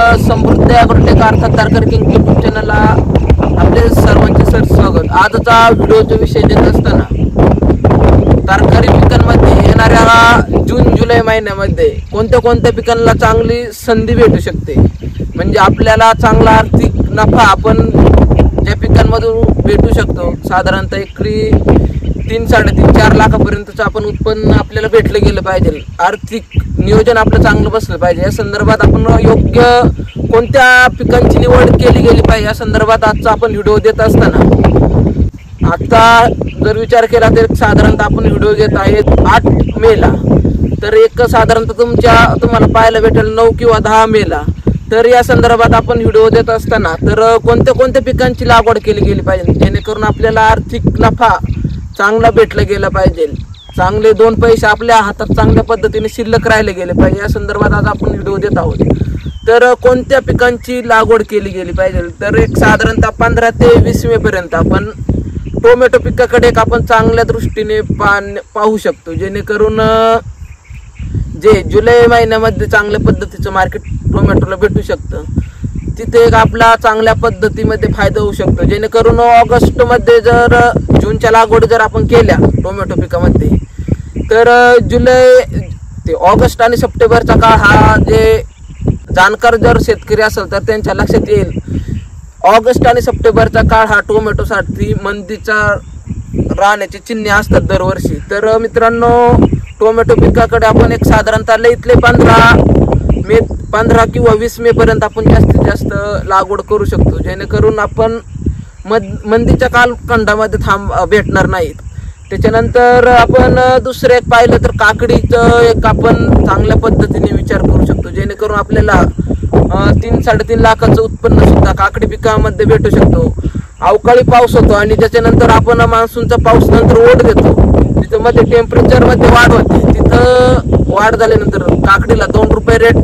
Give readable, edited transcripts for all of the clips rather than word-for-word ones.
समृद्ध ॲग्रोटेक अर्थात Tarkar king YouTube चॅनलला आपले सर्वांचे स्वागत। आजचा व्हिडिओचा विषय देत असताना तरकारी पिकांमध्ये येणाऱ्या जून जुलै महिन्यामध्ये कोणत्या पिकांना चांगली संधी भेटू शकते, म्हणजे आपल्याला चांगला आर्थिक नफा आपण ज्या पिकांमधून भेटू शकतो। साधारणतः एकरी 3-4.5 लाखापर्यंतचं आपण उत्पन्न आपल्याला भेटलं गेलं पाहिजे। आर्थिक नियोजन आपलं चांगलं बसलं पाहिजे। या संदर्भात आपण योग्य कोणत्या पिकांची निवड केली गेली पाहिजे या संदर्भात आजचा आपण व्हिडिओ देत असताना आता जर विचार केला तर साधारणतः आपण व्हिडिओ घेत आहे 8 मेला, तर एक साधारणतः तुम्हाला पाहायला भेटेल 9 किंवा 10 मेला। तर या संदर्भात आपण व्हिडिओ देत असताना तर कोणत्या पिकांची लागवड केली गेली पाहिजे जेणेकरून आपल्याला आर्थिक नफा चांगला भेटला गेला पाहिजे, चांगले 2 पैसे आपल्या हातात चांगल्या पद्धतीने शिल्लक राहिले गेले पाहिजे। या संदर्भात आज आपण व्हिडिओ देत आहोत। तर कोणत्या पिकांची लागवड केली गेली पाहिजे, तर एक साधारणतः 15 ते 20 मे पर्यंत आपण टोमॅटो पिकाकडे आपण चांगल्या दृष्टीने पाहू शकतो, जेणेकरून जे जुलै महिन्यामध्ये चांगल्या पद्धतीचं मार्केट टोमॅटोला भेटू शकतं, तिथे एक आपला चांगल्या पद्धतीमध्ये फायदा होऊ शकतो। जेणेकरून ऑगस्ट मध्ये जर जूनच्या लागवड जर आपण केल्या टोमॅटो पिकामध्ये, तर जुलै ते ऑगस्ट आणि सप्टेंबरचा काळ हा जे जाणकार जर शेतकरी असेल तर त्यांच्या लक्षात येईल, ऑगस्ट आणि सप्टेंबरचा काळ हा टोमॅटोसाठी मंदीचा राहण्याची चिन्हे असतात दरवर्षी। तर मित्रांनो, टोमॅटो पिकाकडे आपण एक साधारणतः लईतले 15 किंवा 20 मे पर्यंत आपण जास्तीत जास्त लागवड करू शकतो, जेणेकरून आपण मंदीच्या कालखंडामध्ये भेटणार नाहीत। त्याच्यानंतर आपण दुसरे एक पाहिलं तर काकडीचं एक आपण चांगल्या पद्धतीने विचार करू शकतो, जेणेकरून आपल्याला 3-3.5 लाखाचं उत्पन्न सुद्धा काकडी पिकामध्ये भेटू शकतो। अवकाळी पाऊस होतो आणि त्याच्यानंतर आपण मान्सूनचा पाऊस नंतर ओढ देतो, तिथं मध्ये टेम्परेचर मध्ये वाढ होते, तिथं वाढ झाल्यानंतर काकडीला 2 रुपये रेट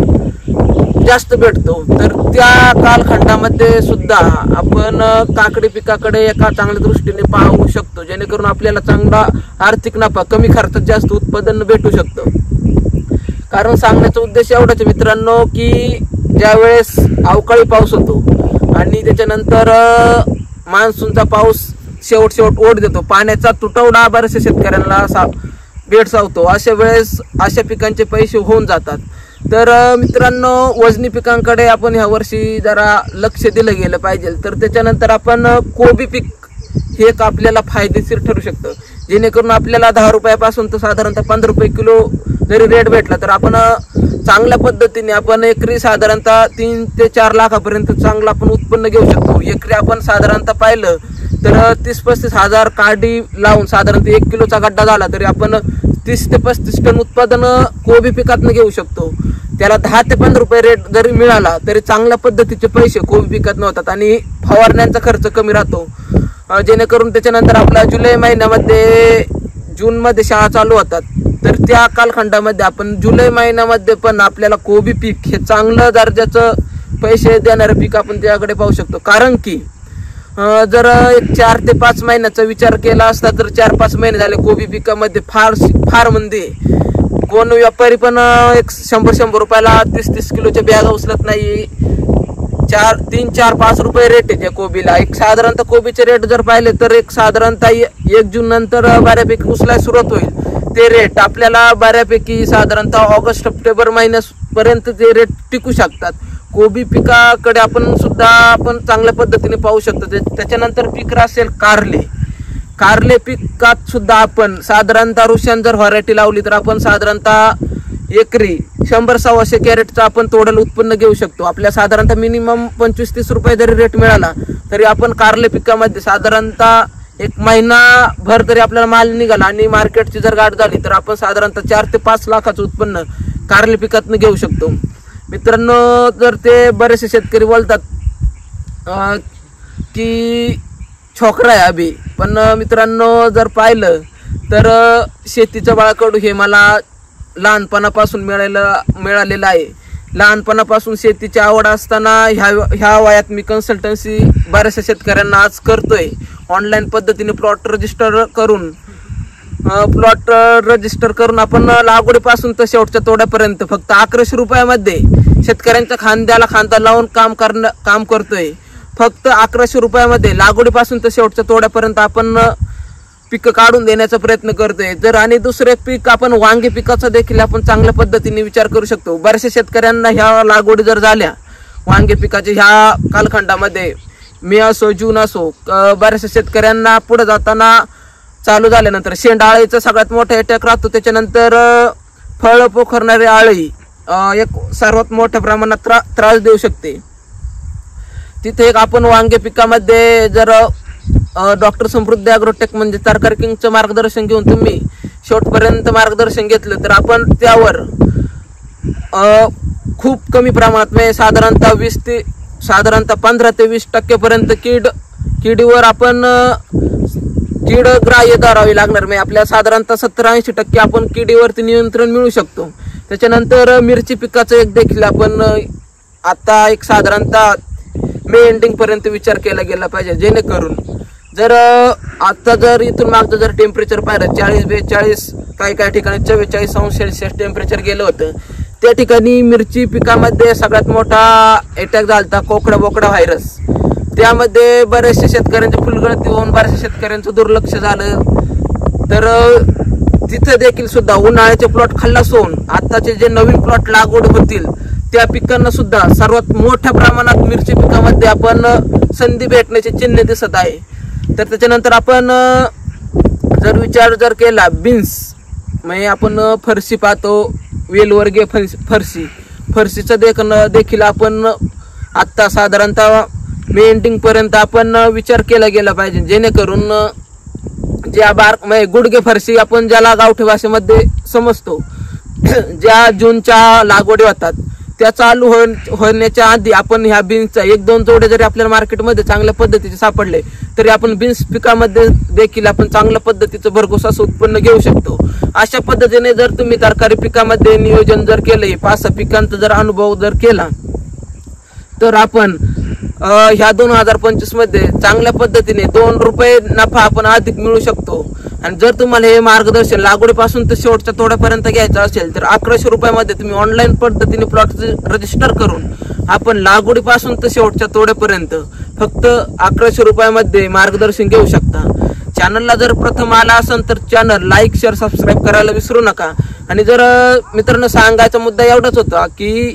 जास्त भेटतो। तर त्या कालखंडामध्ये सुद्धा आपण काकडी पिकाकडे एका चांगल्या दृष्टीने पाहू शकतो, जेणेकरून आपल्याला चांगला आर्थिक नफा कमी खर्चात जास्त उत्पादन भेटू शकतं। कारण सांगण्याचा उद्देश एवढाच मित्रांनो की ज्यावेळेस अवकाळी पाऊस होतो आणि त्याच्यानंतर मान्सूनचा पाऊस शेवट ओढ देतो, पाण्याचा तुटवडा बऱ्याचशा शेतकऱ्यांना भेडसावतो, अशा वेळेस अशा पिकांचे पैसे होऊन जातात। तर मित्रांनो, वजनी पिकांकडे आपण ह्या वर्षी जरा लक्ष दिलं गेलं पाहिजे। तर त्याच्यानंतर आपण कोबी पीक हे एक आपल्याला फायदेशीर ठरू शकतं, जेणेकरून आपल्याला 10 रुपयापासून तर साधारणतः 15 रुपये किलो जरी रेट भेटला तर आपण चांगल्या पद्धतीने आपण एकरी साधारणतः 3 ते 4 लाखापर्यंत चांगलं आपण उत्पन्न घेऊ शकतो। एकरी आपण साधारणतः पाहिलं तर 30-35 हजार काडी लावून साधारणतः 1 किलोचा गड्डा झाला तरी आपण 30 ते 35 टन उत्पादन कोबी पिकातनं घेऊ शकतो। त्याला 10 ते 15 रुपये रेट जरी मिळाला तरी चांगल्या पद्धतीचे पैसे कोबी पिकातनं होतात आणि फवारण्यांचा खर्च कमी राहतो। जेणेकरून त्याच्यानंतर आपला जुलै महिन्यामध्ये जूनमध्ये शाळा चालू होतात, तर त्या कालखंडामध्ये आपण जुलै महिन्यामध्ये पण आपल्याला कोबी पीक हे चांगलं दर्जाचं पैसे देणारं पीक आपण त्याकडे पाहू शकतो। कारण की जर एक 4 ते 5 महिन्याचा विचार केला असता तर 4-5 महिने झाले कोबी पिकामध्ये फार मंदी आहे। कोण व्यापारी पण एक 100 रुपयाला 30 किलोच्या बॅगा उचलत नाही। 3-4-5 रुपये रेट आहे त्या कोबीला। एक साधारणतः कोबीचे रेट जर पाहिले तर एक साधारणतः 1 जून नंतर बऱ्यापैकी उचलायला सुरुवात होईल। ते रेट आपल्याला बऱ्यापैकी साधारणतः ऑगस्ट सप्टेंबर महिन्यापर्यंत ते रेट टिकू शकतात। कोबी पिकाकडे आपण चांगल्या पद्धतीने पाहू शकतो। त्याच्यानंतर पीक असेल कारले पिकात सुद्धा आपण साधारणतः रुशियन जर व्हरायटी लावली तर आपण साधारणतः एकरी 100-125 कॅरेटचं आपण तोडल उत्पन्न घेऊ शकतो। आपल्या साधारणतः मिनिमम 25-30 रुपये जरी रेट मिळाला तरी आपण कारले पिकामध्ये साधारणतः 1 महिनाभर तरी आपल्याला माल निघाला आणि मार्केटची जर गाठ झाली तर आपण साधारणतः 4 ते 5 लाखाचं उत्पन्न कारले पिकातनं घेऊ शकतो। मित्रांनो, जर ते बरेचसे शेतकरी बोलतात की छोकरा आहे अभि, पण मित्रांनो जर पाहिलं तर शेतीचं बाळकडू हे मला लहानपणापासून मिळालेलं आहे। लहानपणापासून शेतीची आवड असताना ह्या वयात मी कन्सल्टन्सी बऱ्याचशा शेतकऱ्यांना आज करतोय। ऑनलाईन पद्धतीने प्लॉट रजिस्टर करून प्लॉट रजिस्टर करून आपण लागवडीपासून तर शेवटच्या तोड्यापर्यंत फक्त 1100 रुपयामध्ये शेतकऱ्यांच्या खांद्याला खांदा लावून काम करतोय. फक्त 1100 रुपयामध्ये लागवडीपासून तर शेवटच्या तोड्यापर्यंत आपण पिकं काढून देण्याचा प्रयत्न करतोय. जर आणि दुसरे पीक आपण वांगी पिकाचा देखील आपण चांगल्या पद्धतीने विचार करू शकतो. बऱ्याचशा शेतकऱ्यांना ह्या लागवडी जर झाल्या वांगी पिकाच्या ह्या कालखंडामध्ये, मे असो जून असो, बऱ्याचशा शेतकऱ्यांना पुढे जाताना चालू झाल्यानंतर शेंडाळीचा सगळ्यात मोठा अटॅक राहतो. त्याच्यानंतर फळ पोखरणारी आळी एक सर्वात मोठ्या प्रमाणात त्रास देऊ शकते. तिथे एक आपण वांगे पिकामध्ये जर डॉक्टर समृद्धी ॲग्रोटेक म्हणजे तरकारी किंगचं मार्गदर्शन घेऊन तुम्ही शेवटपर्यंत मार्गदर्शन घेतलं तर आपण त्यावर खूप कमी प्रमाणात म्हणजे साधारणतः 15 ते 20% किडीवर आपण कीडग्राह्य धरावी लागणार. म्हणजे आपल्याला साधारणतः 70-80% आपण किडीवरती नियंत्रण मिळू शकतो. त्याच्यानंतर मिरची पिकाचं एक देखील आपण आता एक साधारणतः मे एंडिंग पर्यंत विचार केला गेला पाहिजे. जेणेकरून जर आता जर इथून मागचं जर टेम्परेचर पाहिलं 40-42, काही ठिकाणी 44°C टेम्परेचर गेलं होतं, त्या ठिकाणी मिरची पिकामध्ये सगळ्यात मोठा अटॅक झाला कोकडा व्हायरस. त्यामध्ये बऱ्याचशा शेतकऱ्यांची फुलगळती होऊन बऱ्याचशा शेतकऱ्यांचं दुर्लक्ष झालं. तर तिथे देखील सुद्धा उन्हाळ्याचे प्लॉट खाल्लास होऊन आताचे जे नवीन प्लॉट लागवड होतील त्या पिकांना सुद्धा सर्वात मोठ्या प्रमाणात मिरची पिकामध्ये आपण संधी भेटण्याचे चिन्ह दिसत आहे. तर त्याच्यानंतर आपण जर विचार केला बीन्स म्हणजे आपण फरशी पाहतो, वेलवर्गीय फरशीचं देखील आपण आत्ता साधारणतः मे एंडिंग पर्यंत आपण विचार केला गेला पाहिजे. जेणेकरून ज्या म्हणजे गुडघे फरशी आपण ज्याला गावठी भाषेमध्ये समजतो, ज्या जूनच्या लागवडी होतात त्या चालू होण्याच्या आधी आपण ह्या बीन्सचा 1-2 जोडे जरी आपल्याला मार्केटमध्ये चांगल्या पद्धतीचे सापडले तरी आपण बीन्स पिकामध्ये देखील आपण चांगल्या पद्धतीचं भरघोस असं उत्पन्न घेऊ शकतो. अशा पद्धतीने जर तुम्ही तरकारी पिकामध्ये नियोजन जर केलं, 5-6 पिकांचा जर अनुभव जर केला तर आपण ह्या 2025 मध्ये चांगल्या पद्धतीने 2 रुपये नफा आपण अधिक मिळू शकतो. आणि जर तुम्हाला हे मार्गदर्शन लागवडीपासून तर शेवटच्या तोड्यापर्यंत घ्यायचं असेल तर 1100 रुपयामध्ये तुम्ही ऑनलाईन पद्धतीने प्लॉट रजिस्टर करून आपण लागवडीपासून तर शेवटच्या तोड्यापर्यंत फक्त 1100 रुपयामध्ये मार्गदर्शन घेऊ शकता. चॅनलला जर प्रथम आला असेल तर चॅनल लाईक, शेअर, सबस्क्राईब करायला विसरू नका. आणि जर मित्रांनो सांगायचा मुद्दा एवढाच होता की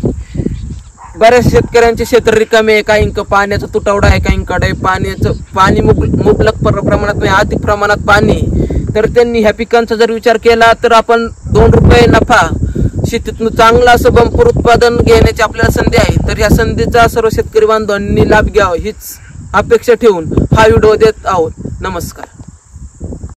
बऱ्याच शेतकऱ्यांचे क्षेत्र रिकामे आहे, काहींक पाण्याचा तुटवडा आहे, काहींकडे पाणी मुबलक प्रमाणात म्हणजे अधिक प्रमाणात पाणी. तर त्यांनी ह्या पिकांचा जर विचार केला तर आपण 2 रुपये नफा शेतीतून चांगलं असं बंपर उत्पादन घेण्याची आपल्याला संधी आहे. तर ह्या संधीचा सर्व शेतकरी बांधवांनी लाभ घ्यावा हीच अपेक्षा ठेवून हा व्हिडिओ देत आहोत. नमस्कार.